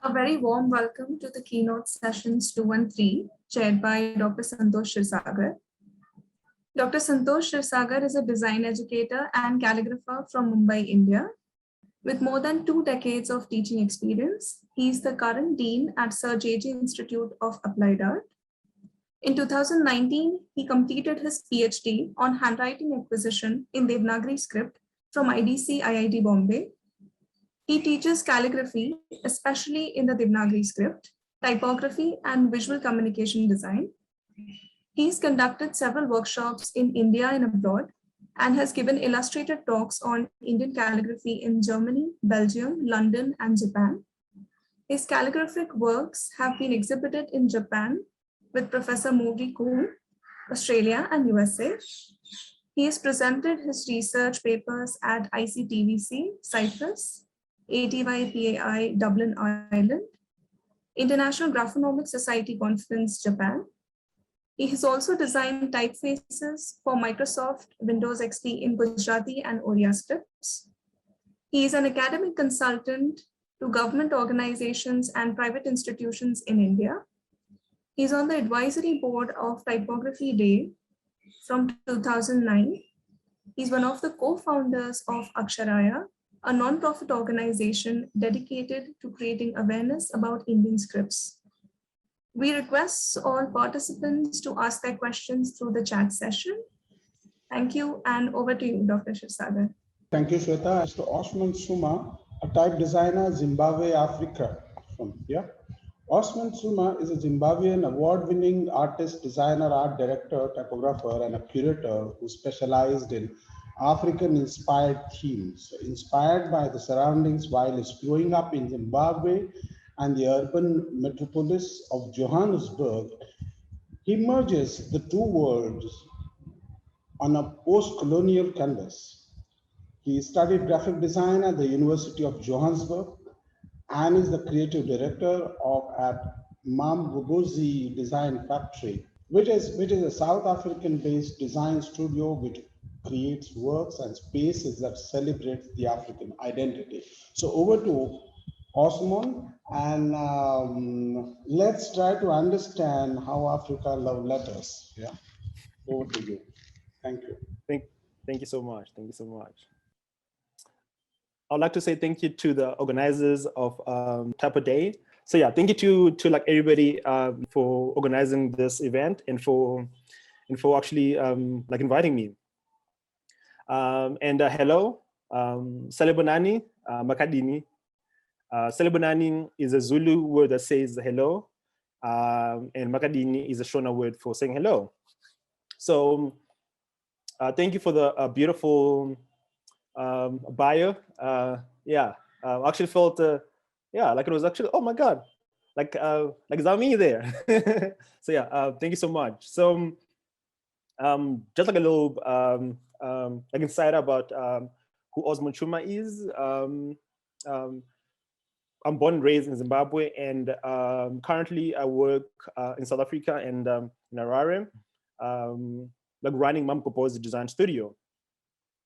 A very warm welcome to the Keynote sessions 2 and 3, chaired by Dr. Santosh Shirsagar. Dr. Santosh Shirsagar is a design educator and calligrapher from Mumbai, India. With more than 2 decades of teaching experience, he is the current dean at Sir J.J. Institute of Applied Art. In 2019, he completed his PhD on handwriting acquisition in Devanagari script from IDC IIT Bombay. He teaches calligraphy, especially in the Devanagari script, typography, and visual communication design. He's conducted several workshops in India and abroad, and has given illustrated talks on Indian calligraphy in Germany, Belgium, London, and Japan. His calligraphic works have been exhibited in Japan with Professor Mowgli Kuhn, Australia, and USA. He has presented his research papers at ICTVC, Cyprus, ATYPAI, Dublin, Ireland, International Graphonomic Society Conference, Japan. He has also designed typefaces for Microsoft Windows XP in Gujarati and Oriya scripts. He is an academic consultant to government organizations and private institutions in India. He's on the advisory board of Typography Day from 2009. He's one of the co-founders of Aksharaya, a non-profit organization dedicated to creating awareness about Indian scripts. We request all participants to ask their questions through the chat session. Thank you, and over to you, Dr. Shirsagar. Thank you, Shweta. Mr. Osmond Tshuma, a type designer, Zimbabwe, Africa. From here. Osmond Tshuma is a Zimbabwean award-winning artist, designer, art director, typographer, and a curator who specialized in African-inspired themes. Inspired by the surroundings while he's growing up in Zimbabwe and the urban metropolis of Johannesburg, he merges the two worlds on a post-colonial canvas. He studied graphic design at the University of Johannesburg and is the creative director of at Mamgobozi Design Factory, which is a South African-based design studio which creates works and spaces that celebrate the African identity. So over to Osmond, and let's try to understand how Africa love letters. Yeah, over to you. Thank you. Thank you so much. Thank you so much. I'd like to say thank you to the organizers of Typo Day. So yeah, thank you to like everybody for organizing this event and for actually like inviting me. Hello, Salibonani Makadini. Salibonani is a Zulu word that says hello, and Makadini is a Shona word for saying hello. So thank you for the beautiful bio. I actually felt like it was actually, oh my god, like is that me there? So yeah, thank you so much. So just like a little like insight about who Osmond Tshuma is. I'm born and raised in Zimbabwe, and currently I work in South Africa and in Harare, like running Mamgobozi Design Studio.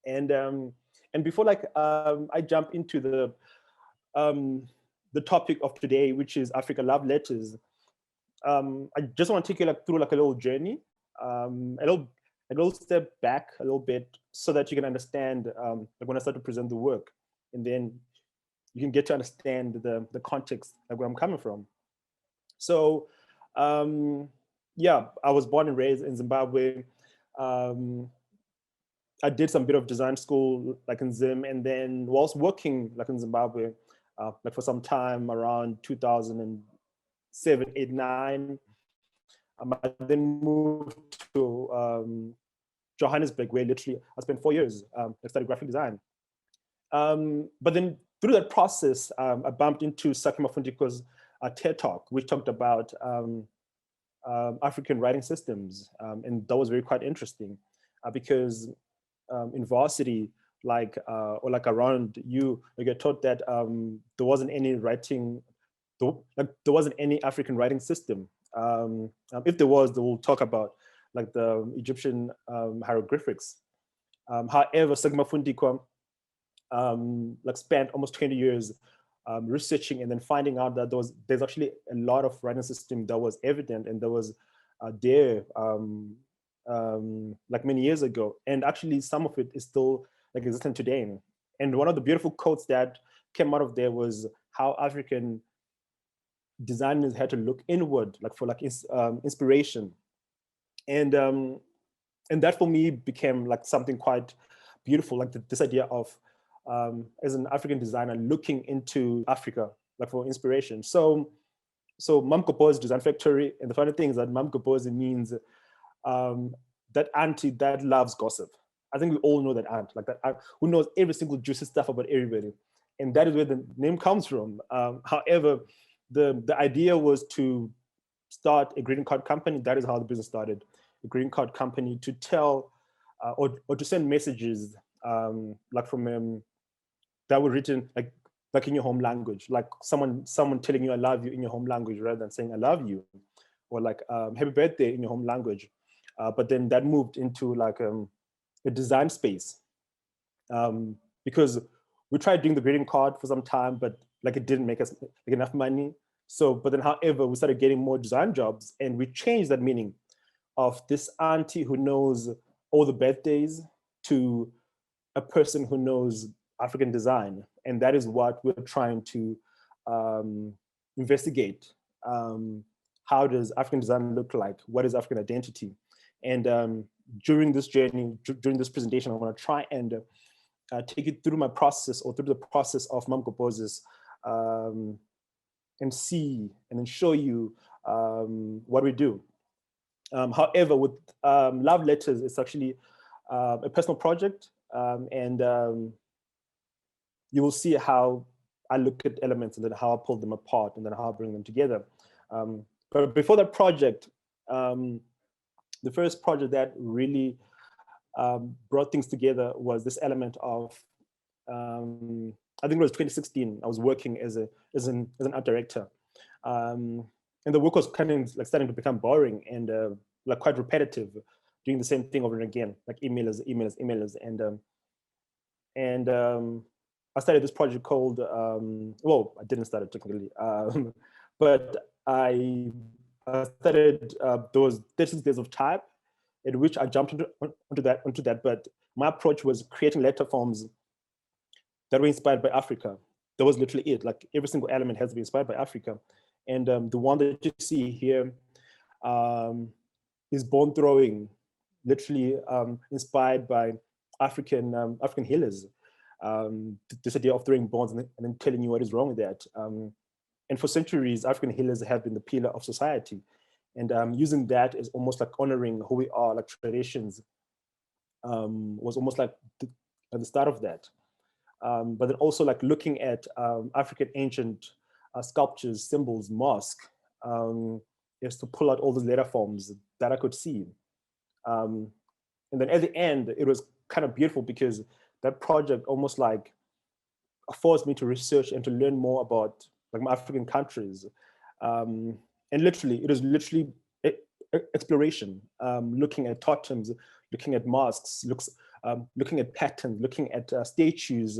And before like I jump into the topic of today, which is Africa Love Letters, I just want to take you like through like a little journey, a little step back a little bit, so that you can understand like when I start to present the work, and then you can get to understand the context, like where I'm coming from. So yeah, I was born and raised in Zimbabwe. I did some bit of design school like in Zim, and then whilst working like in Zimbabwe, like for some time around 2007, 8, 9, I then moved to Johannesburg, where literally I spent 4 years. I studied graphic design. But then through that process, I bumped into Sakima Fundiko's TED Talk, which talked about African writing systems. And that was very quite interesting because in varsity, like or like around you get taught that there wasn't any writing, there wasn't any African writing system. If there was, they will talk about like the Egyptian hieroglyphics. However, Sakima Fundiko like spent almost 20 years researching and then finding out that there's actually a lot of writing system that was evident and that was like many years ago. And actually some of it is still like existent today. And one of the beautiful quotes that came out of there was how African designers had to look inward, like for like inspiration. And that for me became like something quite beautiful, like this idea of as an African designer looking into Africa, like for inspiration. So Mam Kopo's Design Factory, and the funny thing is that Mam Kopo's means that auntie that loves gossip. I think we all know that aunt, like that aunt who knows every single juicy stuff about everybody. And that is where the name comes from. However, the idea was to start a greeting card company. That is how the business started. A greeting card company to tell or to send messages like from that were written like in your home language, like someone telling you I love you in your home language rather than saying I love you, or like happy birthday in your home language. But then that moved into like a design space because we tried doing the greeting card for some time, but like it didn't make us like enough money. So, but then however, we started getting more design jobs and we changed that meaning of this auntie who knows all the birthdays to a person who knows African design. And that is what we're trying to investigate. How does African design look like? What is African identity? And during this journey, during this presentation, I want to try and take you through my process or through the process of Mam Kopo's and see and then show you what we do. However, with Love Letters, it's actually a personal project, and you will see how I look at elements and then how I pull them apart and then how I bring them together. But before that project, the first project that really brought things together was this element of, I think it was 2016. I was working as an art director, and the work was kind of like starting to become boring and like quite repetitive, doing the same thing over and again, like emailers, and I started this project called, well, I didn't start it technically, but I started those 36 days of type, in which I jumped onto that. But my approach was creating letter forms that were inspired by Africa. That was literally it. Like every single element has to be inspired by Africa. And the one that you see here is bone throwing, literally inspired by African healers. This idea of throwing bones and then telling you what is wrong with that. And for centuries, African healers have been the pillar of society. And using that is almost like honoring who we are, like traditions, was almost like at the start of that. But then also like looking at African ancient sculptures, symbols, mosque, is to pull out all those letter forms that I could see. And then at the end, it was kind of beautiful because that project almost like forced me to research and to learn more about like my African countries. And literally, it was literally exploration, looking at totems, looking at mosques, looking at patterns, looking at statues,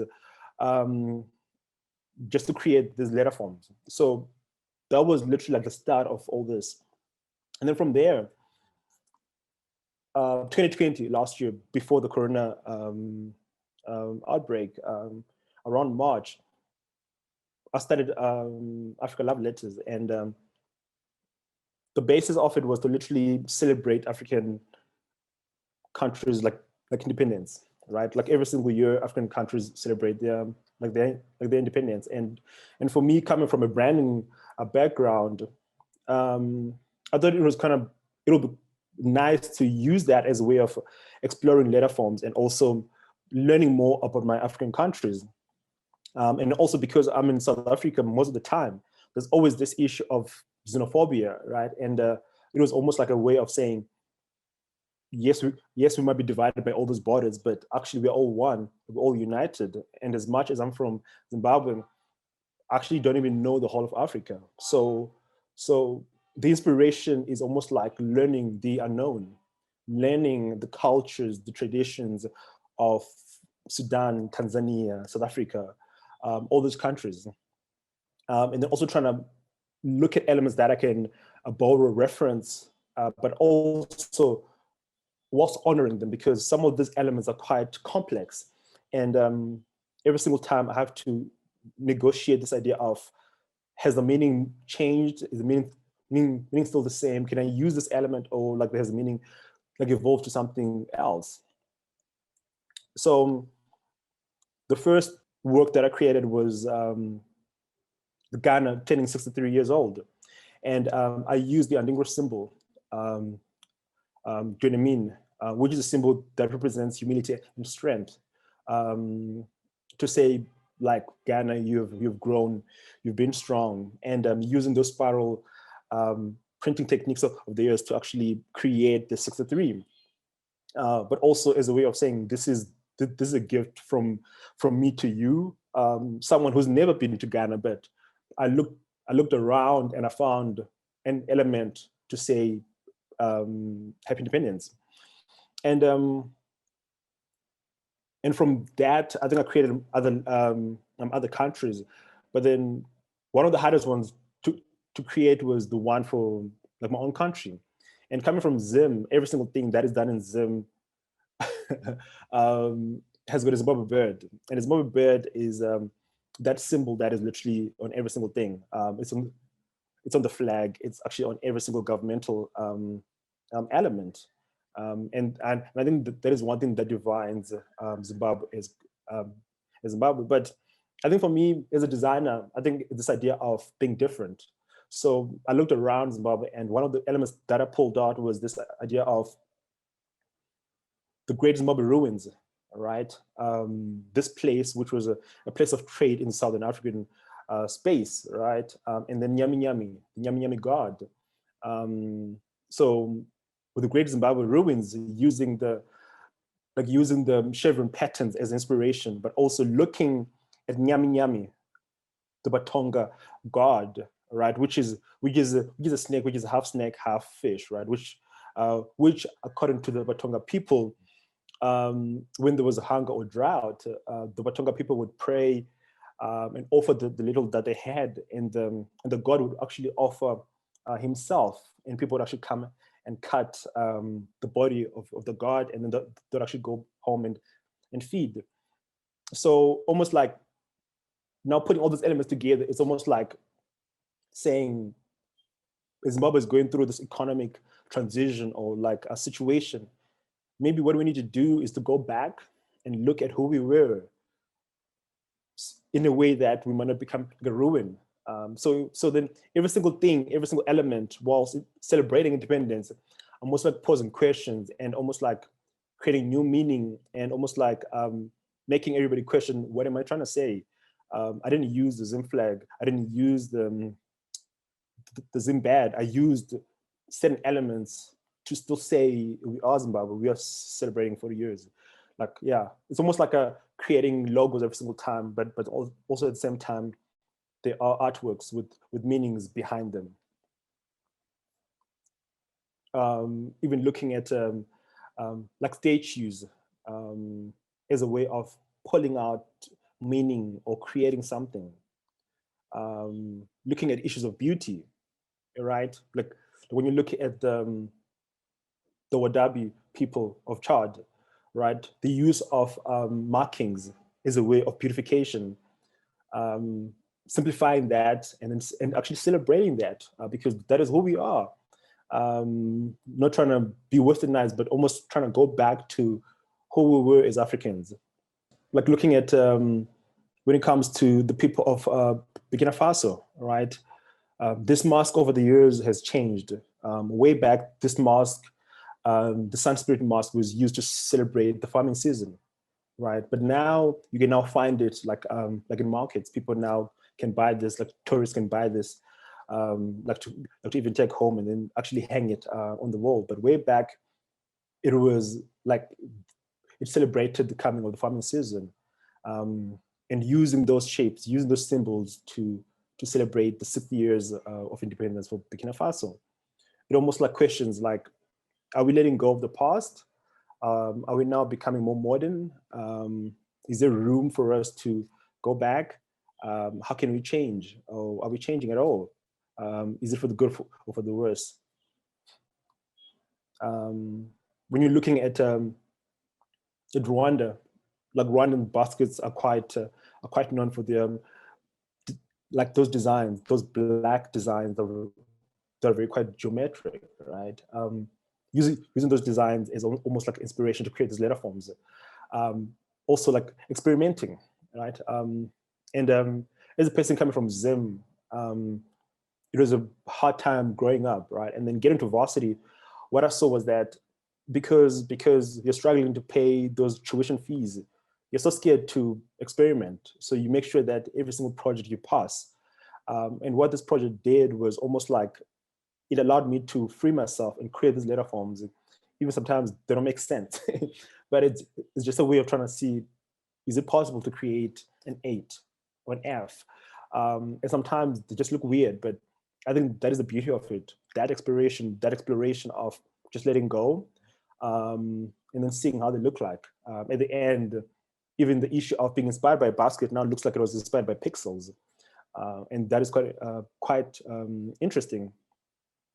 just to create these letter forms. So that was literally like the start of all this. And then from there, 2020, last year, before the Corona outbreak, around March, I started Africa Love Letters, and the basis of it was to literally celebrate African countries like independence, right? Like every single year, African countries celebrate their independence. And for me, coming from a branding background, I thought it'll be nice to use that as a way of exploring letter forms and also learning more about my African countries. And also because I'm in South Africa most of the time, there's always this issue of xenophobia, right? And it was almost like a way of saying, yes, we might be divided by all those borders, but actually we're all one, we're all united. And as much as I'm from Zimbabwe, I actually don't even know the whole of Africa. So the inspiration is almost like learning the unknown, learning the cultures, the traditions of Sudan, Tanzania, South Africa, all those countries. And then also trying to look at elements that I can borrow reference, but also whilst honoring them, because some of these elements are quite complex. And every single time I have to negotiate this idea of, has the meaning changed? Is the meaning still the same? Can I use this element, or like has the meaning like evolved to something else? So the first work that I created was Ghana turning 63 years old. And I used the Andingro symbol, Dunamin, which is a symbol that represents humility and strength, to say, like, Ghana, you've grown, you've been strong, and using those spiral printing techniques of the years to actually create the 63, but also as a way of saying this is a gift from me to you, someone who's never been to Ghana, but I looked around and I found an element to say happy independence, and from that, I think I created other countries, but then one of the hardest ones to create was the one for like my own country. And coming from Zim, every single thing that is done in Zim has got a Zimbabwe bird, and the Zimbabwe bird is that symbol that is literally on every single thing. It's on the flag. It's actually on every single governmental element. And I think that is one thing that defines Zimbabwe as Zimbabwe. But I think for me as a designer, I think this idea of being different. So I looked around Zimbabwe, and one of the elements that I pulled out was this idea of the Great Zimbabwe Ruins, right? This place, which was a place of trade in Southern African space, right? And then the Nyami god. So with the Great Zimbabwe Ruins, using the chevron patterns as inspiration, but also looking at Nyami, the Batonga god, right? Which is a snake, which is half fish, right? Which according to the Batonga people, when there was a hunger or drought, the Batonga people would pray and offer the little that they had, and the god would actually offer himself, and people would actually come and cut the body of the god, and then they'd actually go home and feed. So almost like now putting all these elements together, it's almost like saying Zimbabwe is going through this economic transition or like a situation. Maybe what we need to do is to go back and look at who we were in a way that we might not become a ruin. So then every single thing, every single element, whilst celebrating independence, almost like posing questions and almost like creating new meaning, and almost like making everybody question, what am I trying to say? I didn't use the Zim flag. I didn't use the Zim bad. I used certain elements to still say we are Zimbabwe, we are celebrating 40 years. Like, yeah, it's almost like creating logos every single time, but also at the same time, there are artworks with meanings behind them. Even looking at like statues as a way of pulling out meaning or creating something. Looking at issues of beauty, right? Like when you look at the Wadabi people of Chad, right? The use of markings is a way of beautification, simplifying that and actually celebrating that because that is who we are. Not trying to be westernized, but almost trying to go back to who we were as Africans. Like looking at when it comes to the people of Burkina Faso, right? This mask over the years has changed. Way back, this mask, the Sun Spirit mask, was used to celebrate the farming season, right? But now you can now find it like in markets. People now can buy this, like tourists can buy this, like to even take home and then actually hang it on the wall. But way back, it was like it celebrated the coming of the farming season, and using those shapes, using those symbols to celebrate the 60 years of independence for Burkina Faso. It almost like questions like, are we letting go of the past? Are we now becoming more modern? Is there room for us to go back? How can we change? Or are we changing at all? Is it for the good or for the worse? When you're looking at Rwanda, like Rwandan baskets are quite known for their like those designs, those black designs that are very quite geometric, right? Using those designs is almost like inspiration to create these letter forms. Also like experimenting, right? As a person coming from Zim, it was a hard time growing up, right? And then getting to varsity, what I saw was that because you're struggling to pay those tuition fees, you're so scared to experiment. So you make sure that every single project you pass. And what this project did was almost like, it allowed me to free myself and create these letter forms. Even sometimes they don't make sense, but it's just a way of trying to see, is it possible to create an 8 or an F? And sometimes they just look weird, but I think that is the beauty of it. That exploration of just letting go, and then seeing how they look like. At the end, even the issue of being inspired by a basket now looks like it was inspired by pixels. And that is quite interesting.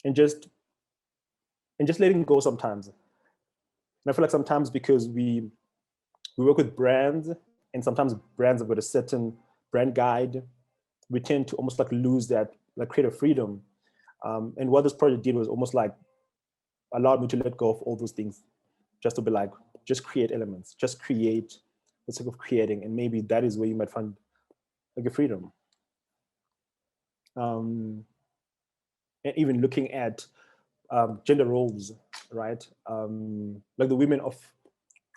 And just letting go sometimes. And I feel like sometimes because we work with brands, and sometimes brands have got a certain brand guide, we tend to almost like lose that like creative freedom. And what this project did was almost like allowed me to let go of all those things, just to be like, just create elements, just create for the sake of creating. And maybe that is where you might find like a freedom. And even looking at gender roles, right? Like the women of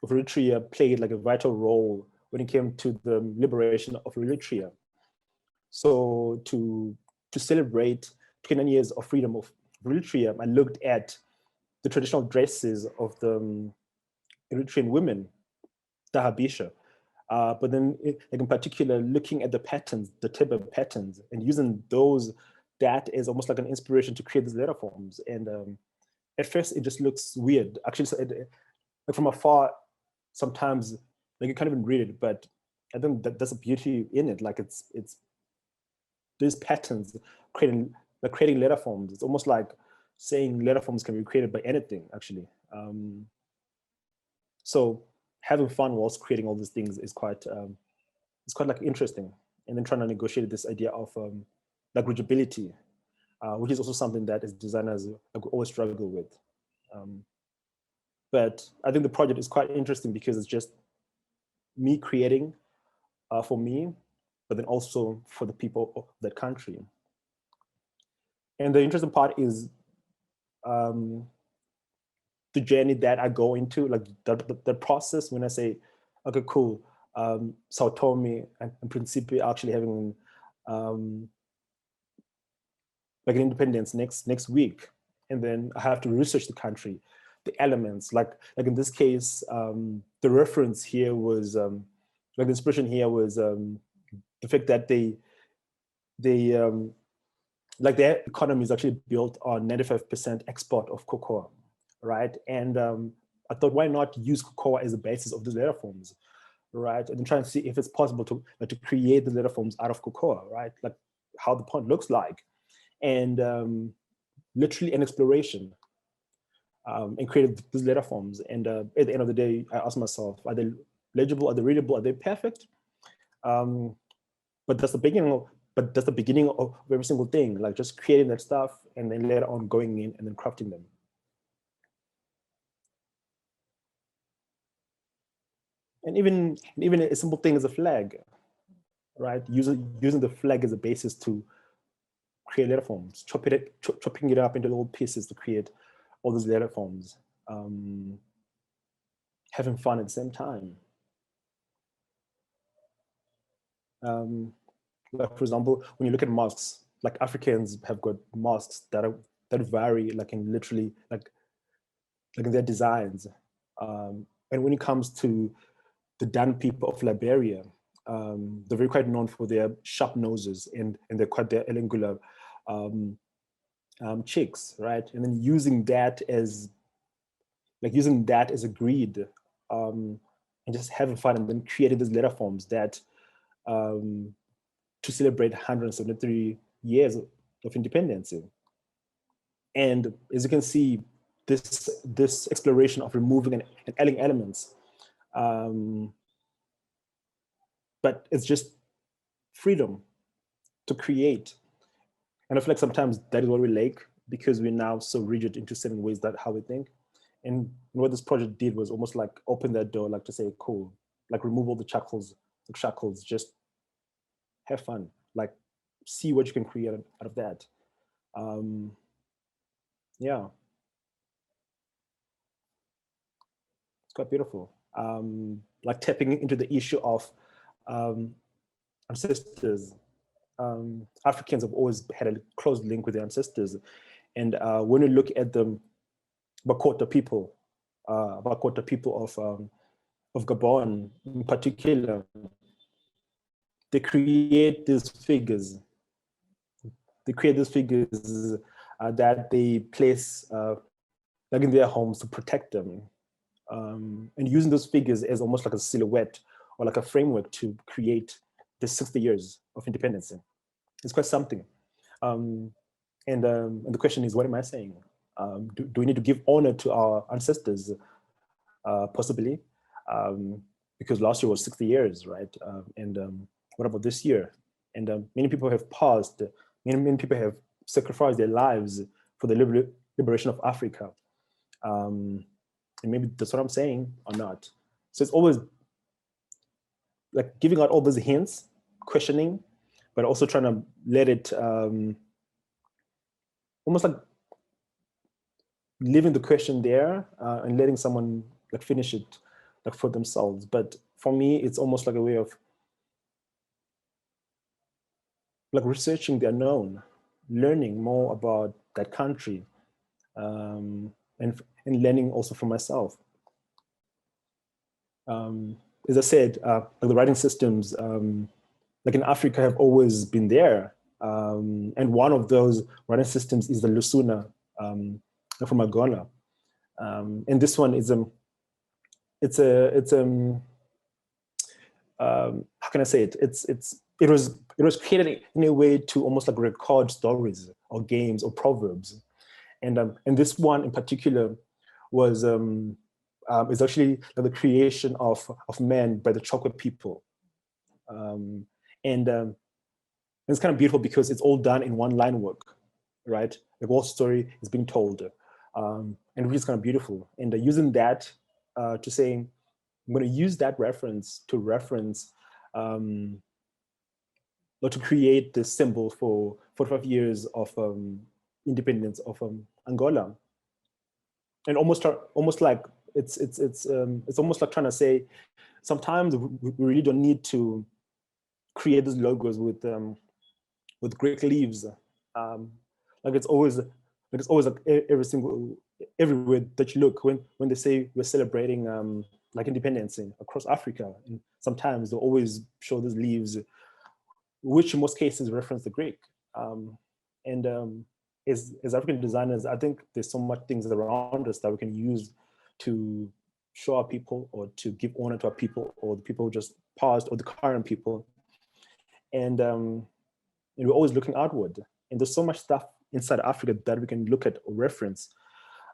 Eritrea played like a vital role when it came to the liberation of Eritrea. So to celebrate 29 years of freedom of Eritrea, I looked at the traditional dresses of the Eritrean women, the habisha. But then like in particular, looking at the patterns, the Teba patterns, and using that is almost like an inspiration to create these letter forms. And at first it just looks weird. Actually, so like from afar, sometimes like you can't even read it, but I think that's a beauty in it. Like it's these patterns creating letter forms. It's almost like saying letter forms can be created by anything, actually. So having fun whilst creating all these things is quite like interesting. And then trying to negotiate this idea of like readability, which is also something that as designers always struggle with. But I think the project is quite interesting because it's just me creating for me, but then also for the people of that country. And the interesting part is the journey that I go into, like the process when I say, okay, cool, Sao Tome and Principe are actually having like an independence next week. And then I have to research the country, the elements, like in this case, the reference here was, like the inspiration here was the fact that like their economy is actually built on 95% export of cocoa, right? And I thought, why not use cocoa as a basis of these letter forms, right? And then try and see if it's possible to create the letter forms out of cocoa, right? Like how the pond looks like. And literally an exploration, and created these letter forms. And at the end of the day, I asked myself, are they legible? Are they readable? Are they perfect? But that's the beginning of every single thing, like just creating that stuff and then later on going in and then crafting them. And even a simple thing as a flag, right? Using the flag as a basis to create letter forms, chopping it up into little pieces to create all these letter forms. Having fun at the same time. Like for example, when you look at masks, like Africans have got masks that vary, like in literally like in their designs. And when it comes to the Dan people of Liberia, they're very quite known for their sharp noses and they're quite their angular cheeks, right? And then using that as a grid, and just having fun and then creating these letter forms that to celebrate 173 years of independence. And as you can see, this exploration of removing and adding elements, but it's just freedom to create. And I feel like sometimes that is what we lack, because we're now so rigid into certain ways that how we think. And what this project did was almost like open that door, like to say, cool, like remove all the shackles, just have fun, like see what you can create out of that. Yeah, it's quite beautiful. Like tapping into the issue of ancestors. Africans have always had a close link with their ancestors. And when you look at the Bakota people of Gabon in particular, they create these figures. That they place like in their homes to protect them. And using those figures as almost like a silhouette or like a framework to create the 60 years of independence. It's quite something. And the question is, what am I saying? Do we need to give honor to our ancestors? Possibly, because last year was 60 years, right? What about this year? And many people have paused, many people have sacrificed their lives for the liberation of Africa. And maybe that's what I'm saying or not. So it's always like giving out all those hints, questioning, but also trying to let it almost like leaving the question there and letting someone like finish it like for themselves. But for me, it's almost like a way of like researching the unknown, learning more about that country, and learning also for myself. As I said, like the writing systems, like in Africa, have always been there. And one of those writing systems is the Lusuna from Angola. And this one is how can I say it? It was created in a way to almost like record stories or games or proverbs. And this one in particular was is actually the creation of man by the chocolate people. And it's kind of beautiful because it's all done in one line work, right? The whole story is being told, and it's kind of beautiful. And using that to say, I'm going to use that reference to reference or to create this symbol for 45 years of independence of Angola, and almost like it's almost like trying to say, sometimes we really don't need to create these logos with Greek leaves. Like it's always like everywhere that you look when they say we're celebrating like independence across Africa, and sometimes they always show these leaves, which in most cases reference the Greek. As African designers, I think there's so much things around us that we can use to show our people or to give honor to our people or the people who just passed or the current people. And we're always looking outward. And there's so much stuff inside Africa that we can look at or reference.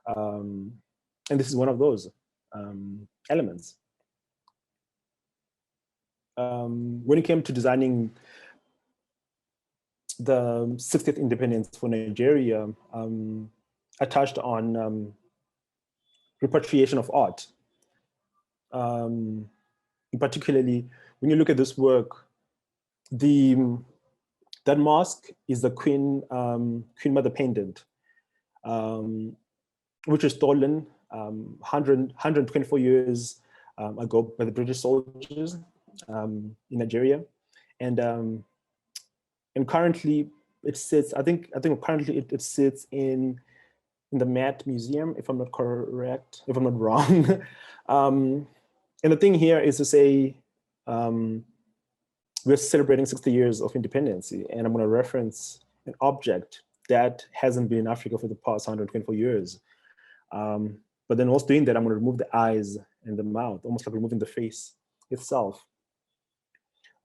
And this is one of those elements. When it came to designing the 60th independence for Nigeria, I touched on repatriation of art. Particularly, when you look at this work, that mosque is the Queen Mother pendant, which was stolen 124 years ago by the British soldiers in Nigeria, and currently it sits. I think currently it sits in the Met Museum, if I'm not correct, if I'm not wrong. And the thing here is to say, we're celebrating 60 years of independence, and I'm going to reference an object that hasn't been in Africa for the past 124 years. But then also doing that, I'm going to remove the eyes and the mouth, almost like removing the face itself.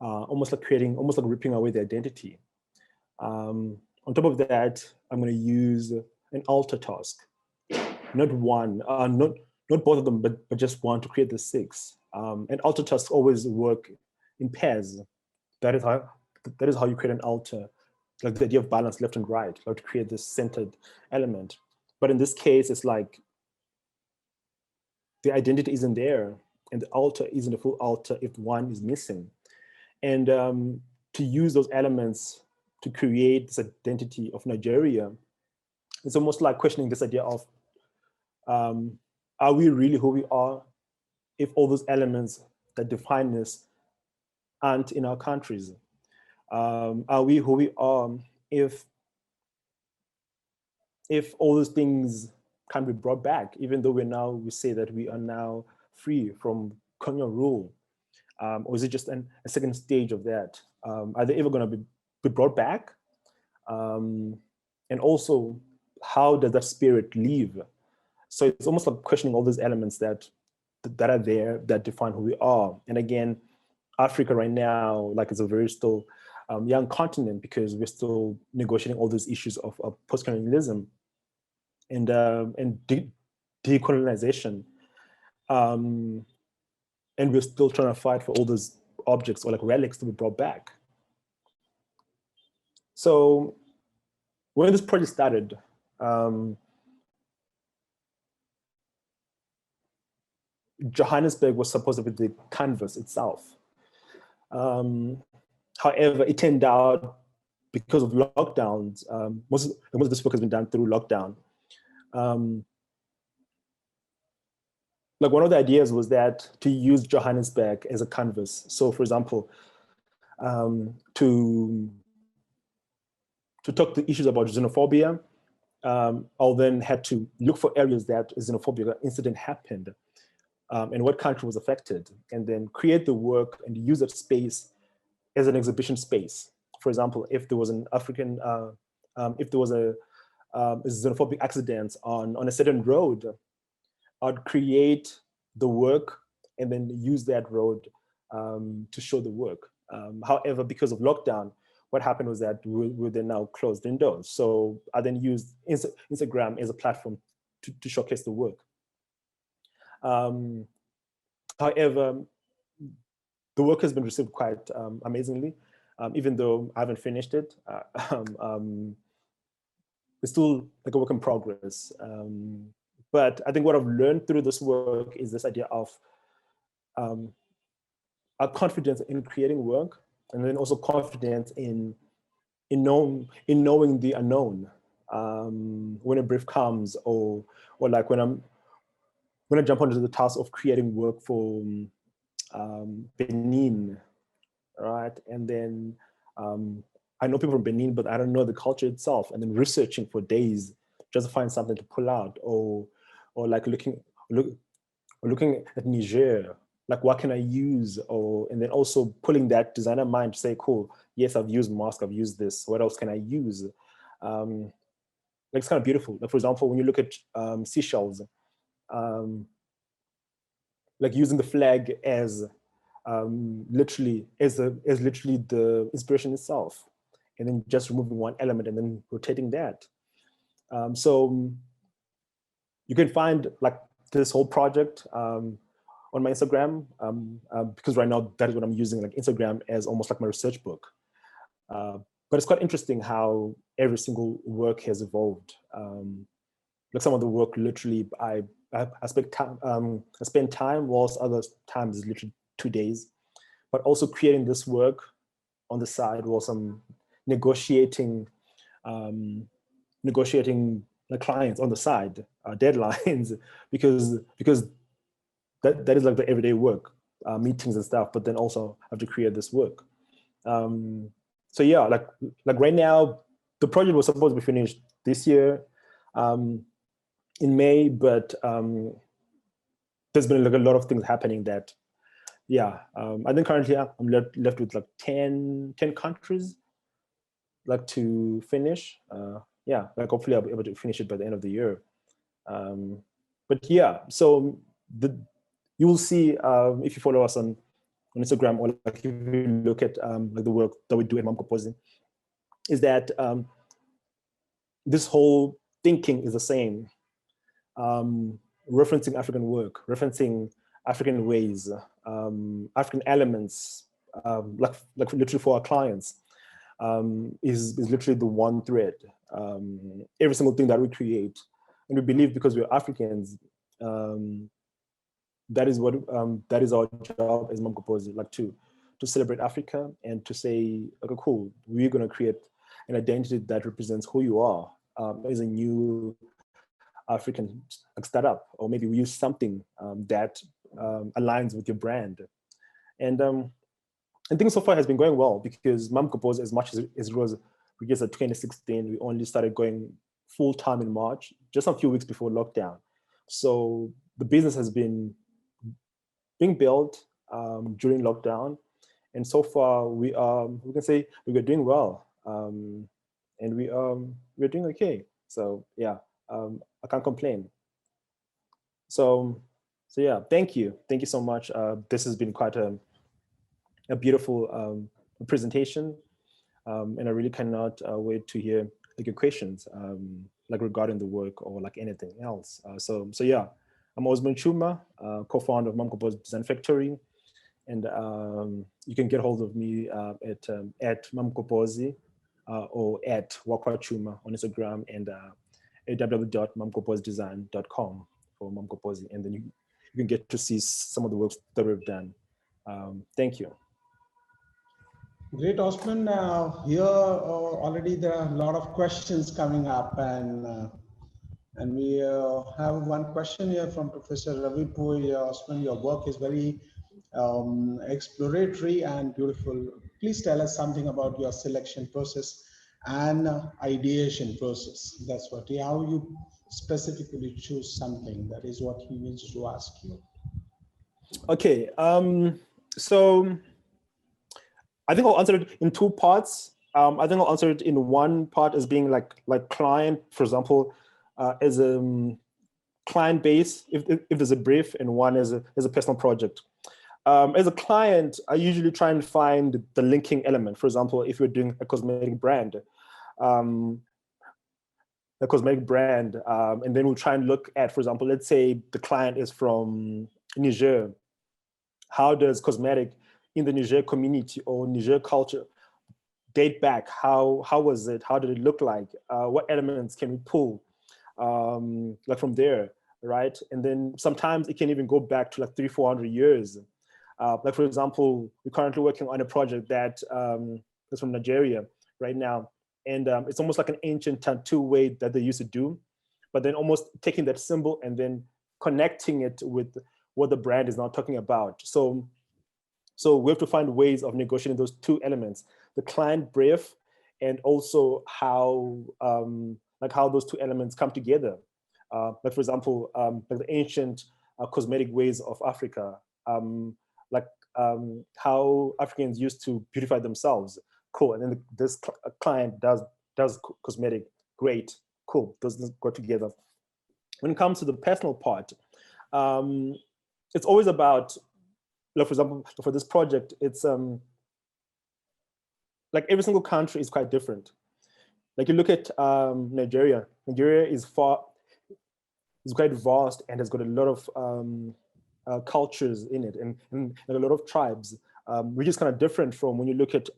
almost like ripping away the identity. On top of that, I'm going to use an alter task, not one, not both of them, but just one to create the 6. And alter tasks always work in pairs. That is how you create an alter, like the idea of balance left and right, like to create this centered element. But in this case, it's like the identity isn't there, and the alter isn't a full alter if one is missing. And to use those elements to create this identity of Nigeria, it's almost like questioning this idea of, are we really who we are if all those elements that define us aren't in our countries? Are we who we are if all those things can be brought back, even though we say that we are now free from colonial rule? Or is it just a second stage of that? Are they ever going to be brought back? And also, how does that spirit leave? So it's almost like questioning all those elements that are there that define who we are. And again, Africa right now, like, it's a very still young continent, because we're still negotiating all these issues of post-colonialism and decolonization. And we're still trying to fight for all those objects or like relics to be brought back. So when this project started, Johannesburg was supposed to be the canvas itself. However, it turned out, because of lockdowns, most of this work has been done through lockdown. Like, one of the ideas was that to use Johannesburg as a canvas. So, for example, to talk to issues about xenophobia, I'll then had to look for areas that a xenophobic incident happened, and what country was affected, and then create the work and use that space as an exhibition space. For example, if there was an African, if there was a xenophobic accident on a certain road, I'd create the work and then use that road to show the work. However, because of lockdown, what happened was that we then now closed indoors. So I then used Instagram as a platform to showcase the work. However, the work has been received quite amazingly, even though I haven't finished it. It's still like a work in progress. But I think what I've learned through this work is this idea of our confidence in creating work, and then also confidence in knowing the unknown. When a brief comes, or like when I jump onto the task of creating work for Benin, right? And then I know people from Benin, but I don't know the culture itself, and then researching for days just to find something to pull out, or like looking at Niger, like what can I use, and then also pulling that designer mind to say, cool, yes, I've used mask, I've used this, what else can I use? Like, it's kind of beautiful. Like, for example, when you look at seashells, like using the flag as literally the inspiration itself, and then just removing one element and then rotating that. So you can find like this whole project on my Instagram, because right now that is what I'm using, like Instagram as almost like my research book. But it's quite interesting how every single work has evolved. Like, some of the work, literally, I spent time, whilst other times is literally 2 days. But also creating this work on the side whilst I'm negotiating the clients on the side, deadlines, because that is like the everyday work, meetings and stuff, but then also have to create this work. So yeah, like right now, the project was supposed to be finished this year in May, but there's been like a lot of things happening that, yeah, I think currently I'm left with like 10 countries like to finish. Yeah, like hopefully I'll be able to finish it by the end of the year. But yeah, so you will see if you follow us on on Instagram, or like if you look at like the work that we do at Mamkoposi, is that this whole thinking is the same. Referencing African work, referencing African ways, African elements, like literally for our clients, is literally the one thread. Every single thing that we create, and we believe because we're Africans, that is our job as Mamkoposi, like to celebrate Africa and to say, okay, cool, we're gonna create an identity that represents who you are as a new African startup, or maybe we use something that aligns with your brand. And things so far has been going well, because Mamkoposi, as much as it was, I guess, at 2016, we only started going full time in March, just a few weeks before lockdown. So the business has been being built during lockdown, and so far we can say we are doing well, and we're doing okay. So yeah, I can't complain. So yeah, thank you so much. This has been quite a beautiful presentation, and I really cannot wait to hear like your questions, like regarding the work or like anything else. So yeah, I'm Osmond Tshuma, co-founder of Mamkoposi Design Factory, and you can get hold of me at Mamkoposi or at Wakwachuma on Instagram, and www.mamkoposidesign.com for Mamkoposi, and then you can get to see some of the works that we've done. Thank you. Great, Osman. Here already there are a lot of questions coming up, and we have one question here from Professor Ravi Pui. Osman, your work is very exploratory and beautiful. Please tell us something about your selection process and ideation process. That's what, how you specifically choose something. That is what he needs to ask you. Okay, so I think I'll answer it in two parts. I think I'll answer it in one part as being like client, for example, as a client base, if there's a brief, and one as a personal project. As a client, I usually try and find the linking element. For example, if you're doing a cosmetic brand, and then we'll try and look at, for example, let's say the client is from Niger. How does cosmetic in the Niger community or Niger culture date back? How was it? How did it look like? What elements can we pull like from there, right? And then sometimes it can even go back to like 300-400 years. Like for example, we're currently working on a project that is from Nigeria right now. And it's almost like an ancient tattoo way that they used to do, but then almost taking that symbol and then connecting it with what the brand is now talking about. So we have to find ways of negotiating those two elements, the client brief, and also how those two elements come together. Like for example, like the ancient cosmetic ways of Africa, how Africans used to beautify themselves. Cool, and then this client does cosmetic. Great, cool. Those go together. When it comes to the personal part, it's always about, like for example, for this project, it's like every single country is quite different. Like you look at Nigeria. Nigeria is quite vast and has got a lot of cultures in it, and a lot of tribes, which is kind of different from when you look at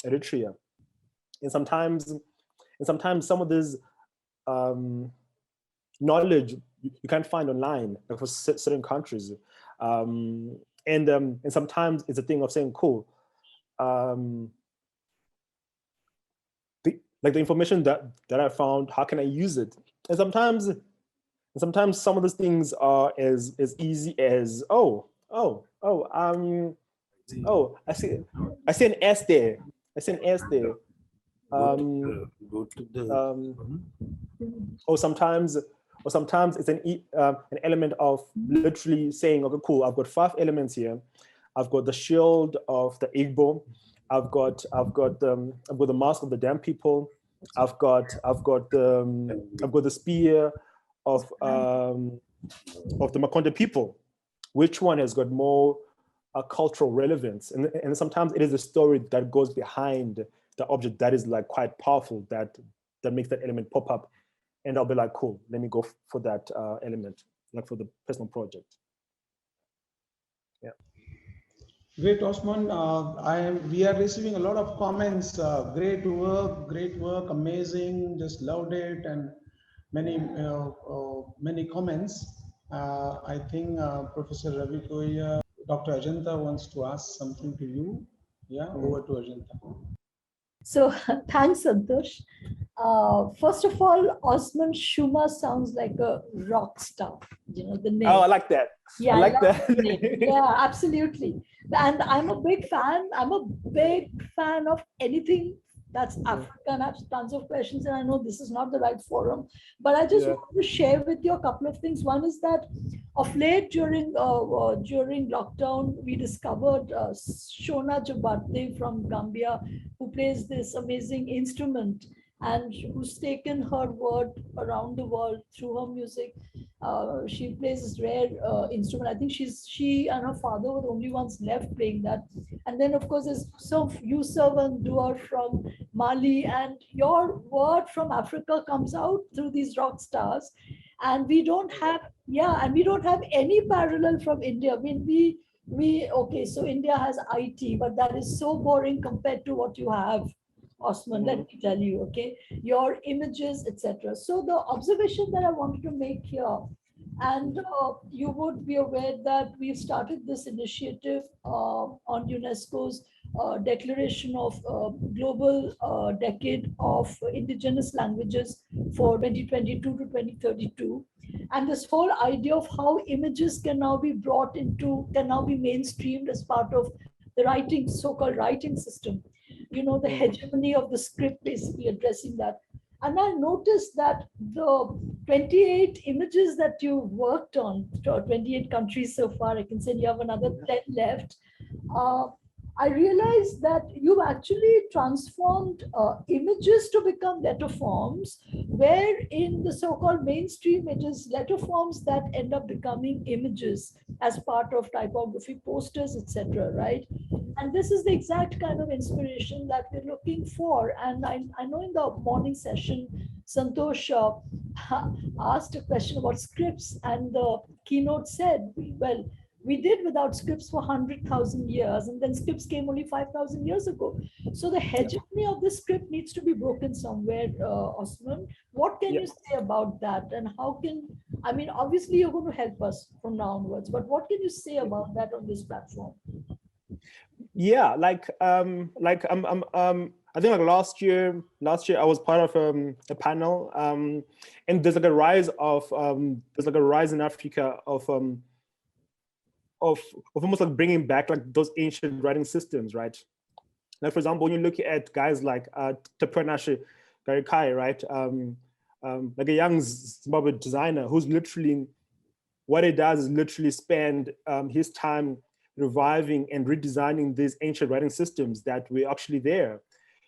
Eritrea. And sometimes some of this knowledge you can't find online, like for certain countries. And sometimes it's a thing of saying, cool, the information that I found, how can I use it? And sometimes some of those things are as easy as, I see an S there. I see an S there. Or sometimes it's an element of literally saying, okay, cool, I've got 5 elements here. I've got the shield of the Igbo. I've got the mask of the Dam people. I've got the spear of the Makonde people. Which one has got more cultural relevance. And sometimes it is the story that goes behind the object that is like quite powerful, that makes that element pop up. And I'll be like, cool, let me go for that element, like for the personal project. Yeah. Great, Osman. We are receiving a lot of comments. Great work, amazing, just loved it, and many comments. I think Professor Ravi Koya, Dr. Ajanta wants to ask something to you. Yeah, over to Ajanta. So thanks, Santosh. First of all, Osmond Tshuma sounds like a rock star. You know the name. Oh, I like that. Yeah, I like love that. the name. Yeah, absolutely. And I'm a big fan. I'm a big fan of anything that's African. I have tons of questions, and I know this is not the right forum, but I just want to share with you a couple of things. One is that of late during lockdown, we discovered Shona Jabate from Gambia, who plays this amazing instrument and who's taken her word around the world through her music. She plays this rare instrument. I think she and her father were the only ones left playing that. And then, of course, there's Yusuf and Duar from Mali, and your word from Africa comes out through these rock stars. And we don't have, and we don't have any parallel from India. I mean, okay, so India has IT, but that is so boring compared to what you have, Osman, let me tell you, okay, your images, etc. So the observation that I wanted to make here, and you would be aware that we've started this initiative on UNESCO's declaration of global decade of indigenous languages for 2022 to 2032. And this whole idea of how images can now be mainstreamed as part of the writing, so-called writing system. You know, the hegemony of the script, basically addressing that. And I noticed that the 28 images that you worked on, 28 countries so far, I can say you have another 10 left. I realized that you've actually transformed images to become letterforms, where in the so-called mainstream, it is letterforms that end up becoming images as part of typography, posters, etc., right? And this is the exact kind of inspiration that we're looking for. And I know in the morning session, Santosh asked a question about scripts, and the keynote said, well, we did without scripts for 100,000 years, and then scripts came only 5,000 years ago. So the hegemony of the script needs to be broken somewhere, Osman. What can you say about that? And how can, I mean, obviously you're going to help us from now onwards, but what can you say about that on this platform? Yeah, I think like last year I was part of a panel, and there's like a rise in Africa of almost like bringing back like those ancient writing systems, right? Like for example, when you look at guys like Typography, right? Like a young Zimbabwe designer who's literally, what he does is literally spend his time reviving and redesigning these ancient writing systems that were actually there.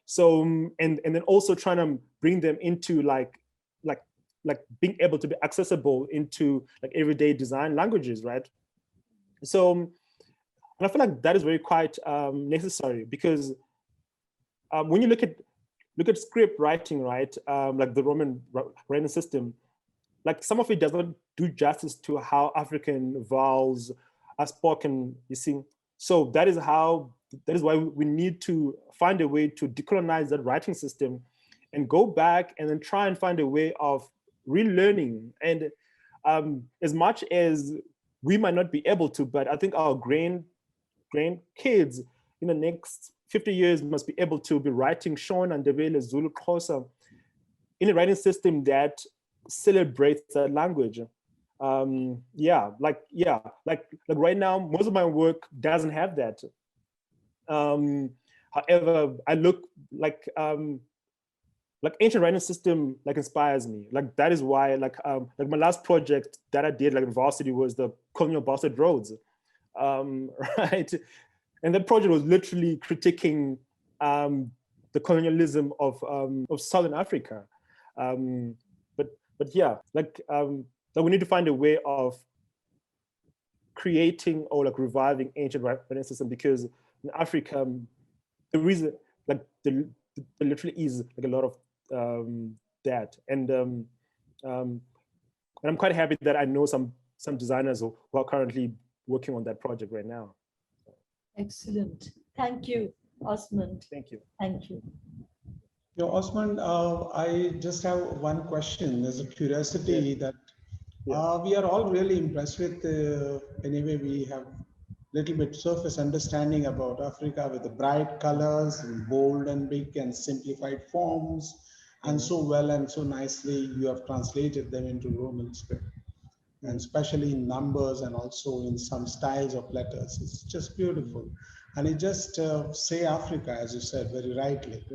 So and then also trying to bring them into like being able to be accessible into like everyday design languages, right? So and I feel like that is very quite necessary, because when you look at script writing, right, like the Roman writing system, like some of it does not do justice to how African vowels are spoken, you see. So that is why we need to find a way to decolonize that writing system and go back and then try and find a way of relearning. And as much as we might not be able to, but I think our grandkids in the next 50 years must be able to be writing Shona, Ndebele, Zulu, Xhosa in a writing system that celebrates that language. Like right now, most of my work doesn't have that. However, I look like ancient writing system like inspires me. Like that is why like my last project that I did like in varsity was the colonial bastard roads, right? And that project was literally critiquing the colonialism of Southern Africa. But yeah, like we need to find a way of creating or like reviving ancient writing system, because in Africa, the reason like there literally is like a lot of that, and I'm quite happy that I know some designers who are currently working on that project right now. Excellent. Thank you, Osmond. Thank you. Thank you. Osmond, I just have one question. There's a curiosity that we are all really impressed with. Anyway, we have little bit surface understanding about Africa with the bright colors and bold and big and simplified forms, and so well and so nicely you have translated them into Roman script, and especially in numbers and also in some styles of letters. It's just beautiful. And it just say Africa, as you said very rightly.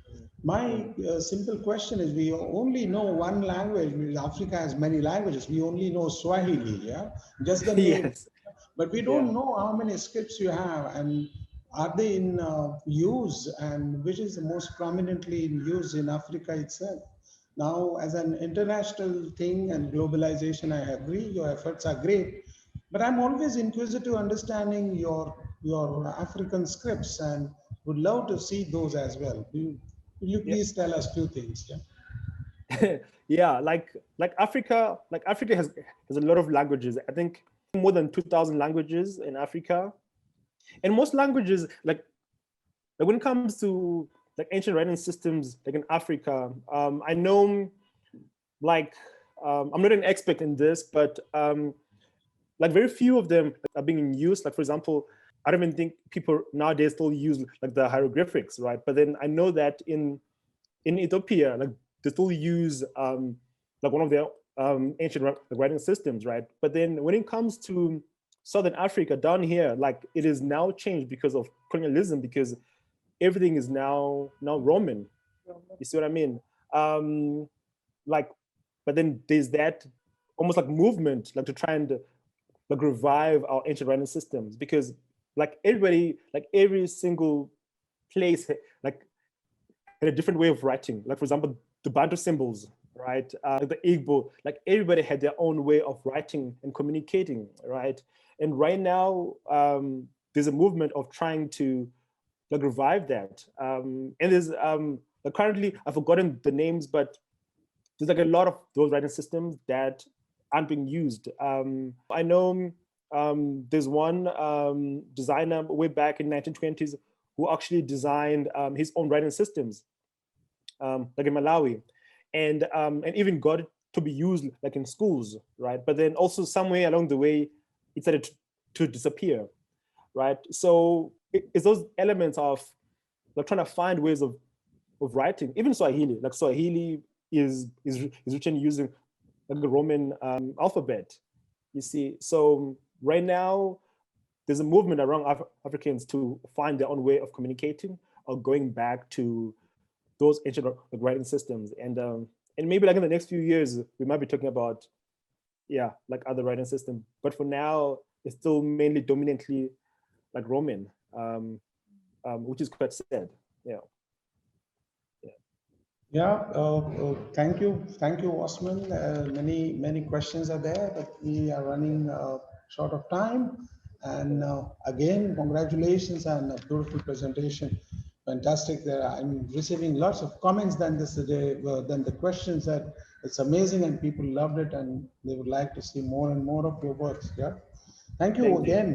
My simple question is, we only know one language. Africa has many languages. We only know Swahili, yeah? Just the name. Yes. But we don't know how many scripts you have, and are they in use, and which is the most prominently in use in Africa itself. Now, as an international thing and globalization, I agree, your efforts are great, but I'm always inquisitive understanding your African scripts and would love to see those as well. Will you please tell us a few things? Yeah. Yeah, like Africa has a lot of languages. I think more than 2,000 languages in Africa, and most languages like when it comes to like ancient writing systems like in Africa, I know like I'm not an expert in this, but like very few of them are being in use. Like for example, I don't even think people nowadays still use like the hieroglyphics, right? But then I know that in Ethiopia, like they still use like one of their ancient writing systems, right? But then when it comes to Southern Africa down here, like it is now changed because of colonialism, because everything is now Roman. You see what I mean? Like, but then there's that almost like movement, like to try and like revive our ancient writing systems, because like everybody, like every single place, like had a different way of writing. Like for example, the Bantu symbols, right? The Igbo, like everybody had their own way of writing and communicating, right? And right now, there's a movement of trying to like revive that. And there's like currently, I've forgotten the names, but there's like a lot of those writing systems that aren't being used. I know there's one designer way back in 1920s who actually designed his own writing systems, like in Malawi, and even got it to be used like in schools, right? But then also somewhere along the way, it started to disappear, right? So it's those elements of like trying to find ways of writing. Even Swahili, like Swahili is written using like the Roman alphabet, you see. So right now, there's a movement around Africans to find their own way of communicating or going back to those ancient like, writing systems. And maybe like in the next few years, we might be talking about, yeah, like other writing systems. But for now, it's still mainly dominantly like Roman, which is quite sad. Yeah. Yeah, thank you, Osman. Many questions are there, but we are running short of time. And again, congratulations on a beautiful presentation. Fantastic. I'm receiving lots of comments than the questions. That it's amazing, and people loved it, and they would like to see more and more of your works. Yeah, thank you again.